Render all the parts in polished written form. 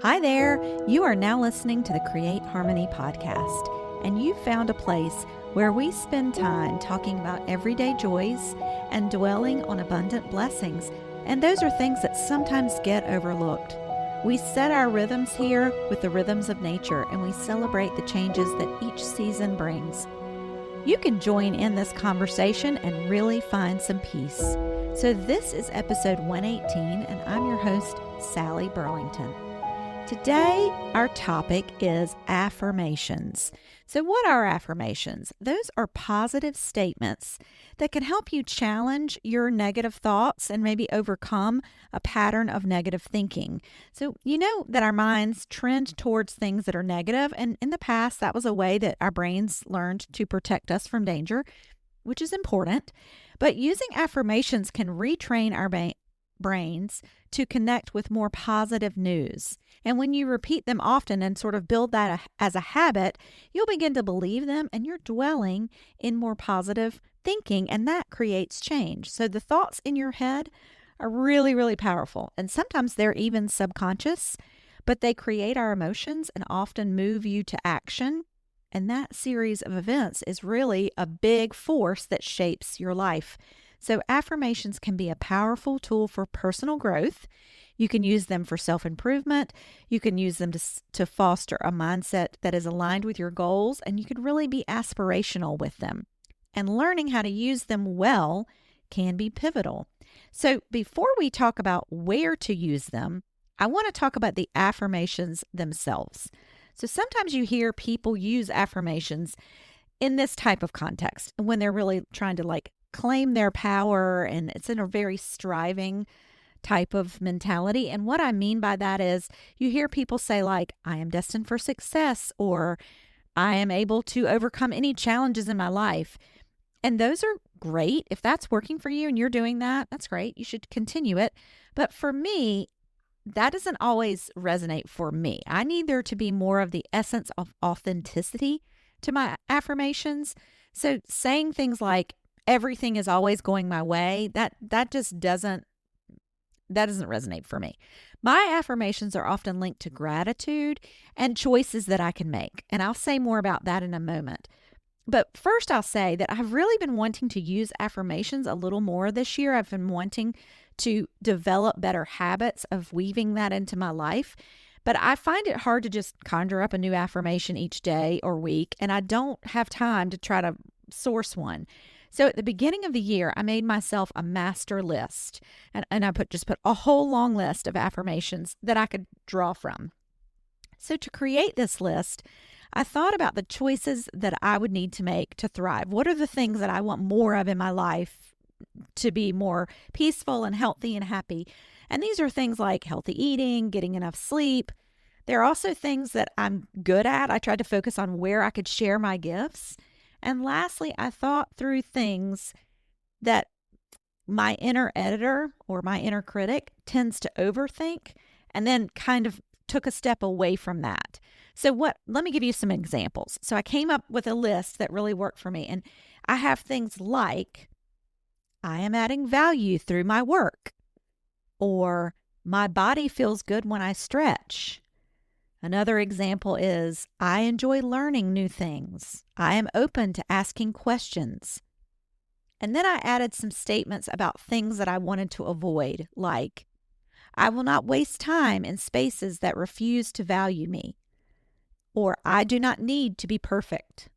Hi there. You are now listening to the Create Harmony podcast, and you've found a place where we spend time talking about everyday joys and dwelling on abundant blessings. And those are things that sometimes get overlooked. We set our rhythms here with the rhythms of nature, and we celebrate the changes that each season brings. You can join in this conversation and really find some peace. So this is episode 118, and I'm your host, Sally Burlington. Today, our topic is affirmations. So what are affirmations? Those are positive statements that can help you challenge your negative thoughts and maybe overcome a pattern of negative thinking. So you know that our minds trend towards things that are negative, and in the past, that was a way that our brains learned to protect us from danger, which is important. But using affirmations can retrain our brains to connect with more positive news. And when you repeat them often and sort of build that as a habit, you'll begin to believe them and you're dwelling in more positive thinking, and that creates change. So the thoughts in your head are really, really powerful. And sometimes they're even subconscious, but they create our emotions and often move you to action. And that series of events is really a big force that shapes your life. So affirmations can be a powerful tool for personal growth. You can use them for self-improvement. You can use them to foster a mindset that is aligned with your goals, and you could really be aspirational with them. And learning how to use them well can be pivotal. So before we talk about where to use them, I want to talk about the affirmations themselves. So sometimes you hear people use affirmations in this type of context when they're really trying to claim their power, and it's in a very striving type of mentality. And what I mean by that is you hear people say I am destined for success, or I am able to overcome any challenges in my life. And those are great. If that's working for you and you're doing that, that's great. You should continue it. But for me, that doesn't always resonate for me. I need there to be more of the essence of authenticity to my affirmations. So saying things like everything is always going my way, that just doesn't resonate for me. My affirmations are often linked to gratitude and choices that I can make. And I'll say more about that in a moment. But first I'll say that I've really been wanting to use affirmations a little more this year. I've been wanting to develop better habits of weaving that into my life. But I find it hard to just conjure up a new affirmation each day or week, and I don't have time to try to source one. So at the beginning of the year, I made myself a master list, and I put a whole long list of affirmations that I could draw from. So to create this list, I thought about the choices that I would need to make to thrive. What are the things that I want more of in my life to be more peaceful and healthy and happy? And these are things like healthy eating, getting enough sleep. There are also things that I'm good at. I tried to focus on where I could share my gifts. And lastly, I thought through things that my inner editor or my inner critic tends to overthink, and then kind of took a step away from that. So let me give you some examples. So I came up with a list that really worked for me. And I have things like, I am adding value through my work, or my body feels good when I stretch. Another example is, I enjoy learning new things. I am open to asking questions. And then I added some statements about things that I wanted to avoid, like, I will not waste time in spaces that refuse to value me, or I do not need to be perfect.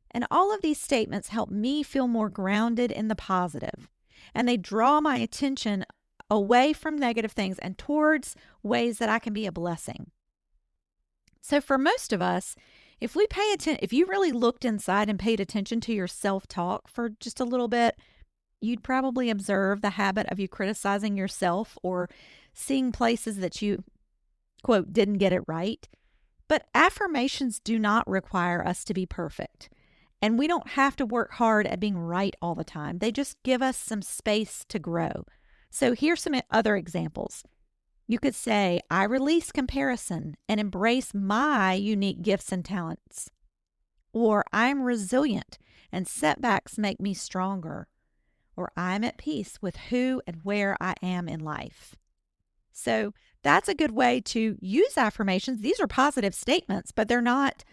And all of these statements help me feel more grounded in the positive, and they draw my attention away from negative things and towards ways that I can be a blessing. So for most of us, if you really looked inside and paid attention to your self-talk for just a little bit, you'd probably observe the habit of you criticizing yourself or seeing places that you, quote, didn't get it right. But affirmations do not require us to be perfect. And we don't have to work hard at being right all the time. They just give us some space to grow. So here's some other examples. You could say, I release comparison and embrace my unique gifts and talents. Or I'm resilient and setbacks make me stronger. Or I'm at peace with who and where I am in life. So that's a good way to use affirmations. These are positive statements, but they're not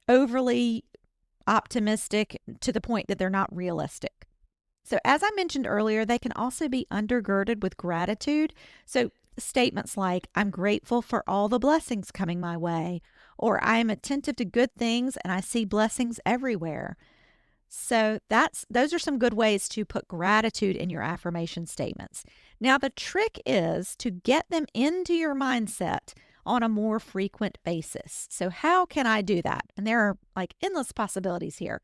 overly optimistic to the point that they're not realistic. So, as I mentioned earlier, they can also be undergirded with gratitude. So, statements like, I'm grateful for all the blessings coming my way, or I am attentive to good things and I see blessings everywhere. So those are some good ways to put gratitude in your affirmation statements. Now the trick is to get them into your mindset on a more frequent basis. So how can I do that? And there are like endless possibilities here.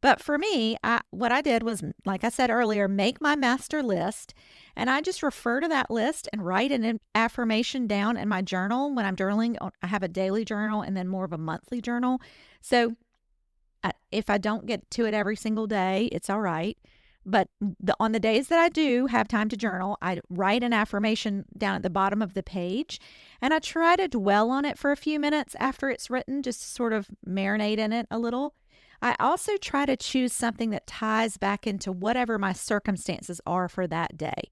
But for me, what I did was, like I said earlier, make my master list. And I just refer to that list and write an affirmation down in my journal. When I'm journaling, I have a daily journal and then more of a monthly journal. So if I don't get to it every single day, it's all right. But on the days that I do have time to journal, I write an affirmation down at the bottom of the page and I try to dwell on it for a few minutes after it's written, just to sort of marinate in it a little. I also try to choose something that ties back into whatever my circumstances are for that day.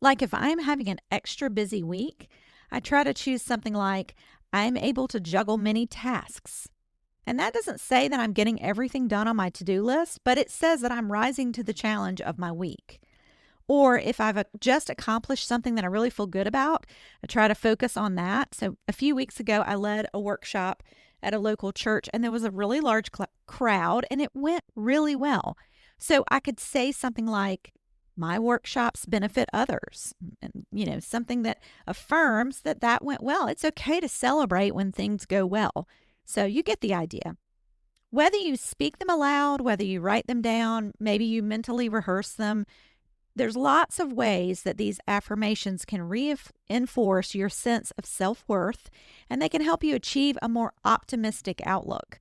Like if I'm having an extra busy week, I try to choose something like, I'm able to juggle many tasks. And that doesn't say that I'm getting everything done on my to-do list, but it says that I'm rising to the challenge of my week. Or if I've just accomplished something that I really feel good about, I try to focus on that. So a few weeks ago, I led a workshop at a local church and there was a really large crowd and it went really well. So I could say something like, my workshops benefit others, and something that affirms that that went well. It's okay to celebrate when things go well. So you get the idea. Whether you speak them aloud, whether you write them down, maybe you mentally rehearse them, there's lots of ways that these affirmations can reinforce your sense of self-worth, and they can help you achieve a more optimistic outlook.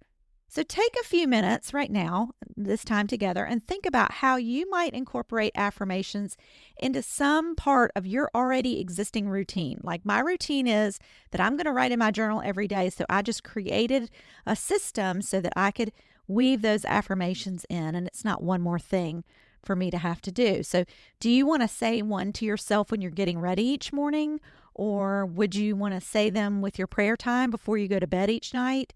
So take a few minutes right now, this time together, and think about how you might incorporate affirmations into some part of your already existing routine. Like my routine is that I'm going to write in my journal every day. So I just created a system so that I could weave those affirmations in, and it's not one more thing for me to have to do. So do you want to say one to yourself when you're getting ready each morning? Or would you want to say them with your prayer time before you go to bed each night?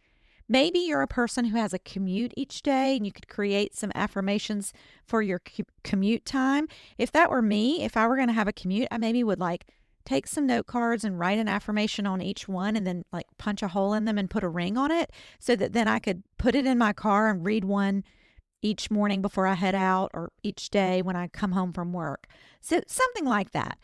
Maybe you're a person who has a commute each day and you could create some affirmations for your commute time. If that were me, if I were going to have a commute, I maybe would take some note cards and write an affirmation on each one and then punch a hole in them and put a ring on it so that then I could put it in my car and read one each morning before I head out or each day when I come home from work. So something like that.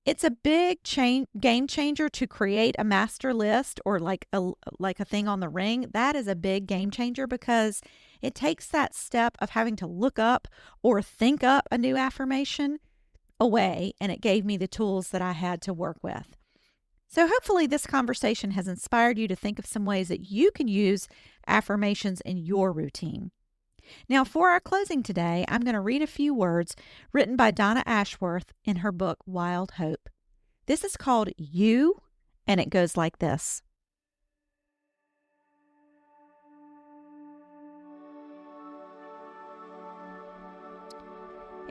It's a big game changer to create a master list or like a thing on the ring. That is a big game changer because it takes that step of having to look up or think up a new affirmation away, and it gave me the tools that I had to work with. So hopefully this conversation has inspired you to think of some ways that you can use affirmations in your routine. Now, for our closing today, I'm going to read a few words written by Donna Ashworth in her book, Wild Hope. This is called You, and it goes like this.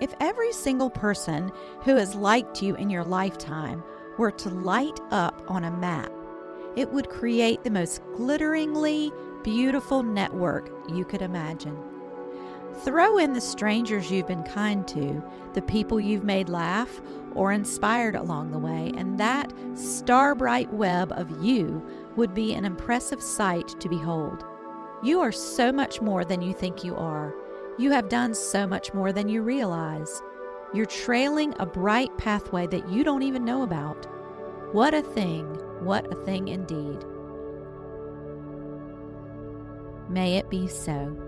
If every single person who has liked you in your lifetime were to light up on a map, it would create the most glitteringly beautiful network you could imagine. Throw in the strangers you've been kind to, the people you've made laugh or inspired along the way, and that star-bright web of you would be an impressive sight to behold. You are so much more than you think you are. You have done so much more than you realize. You're trailing a bright pathway that you don't even know about. What a thing indeed. May it be so.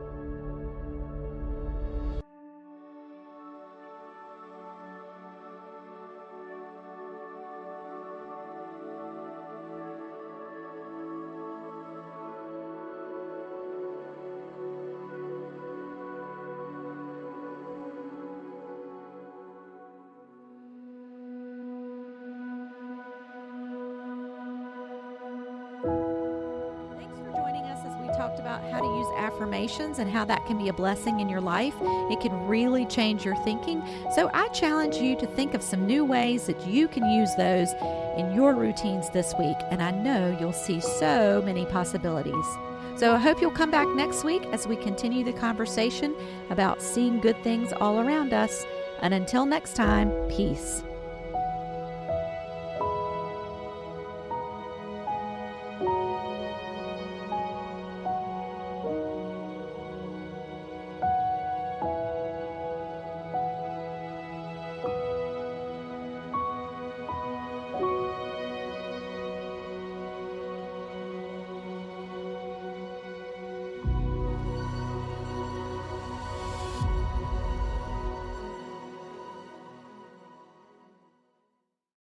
talked about how to use affirmations and how that can be a blessing in your life. It can really change your thinking. So I challenge you to think of some new ways that you can use those in your routines this week. And I know you'll see so many possibilities. So I hope you'll come back next week as we continue the conversation about seeing good things all around us. And until next time, peace.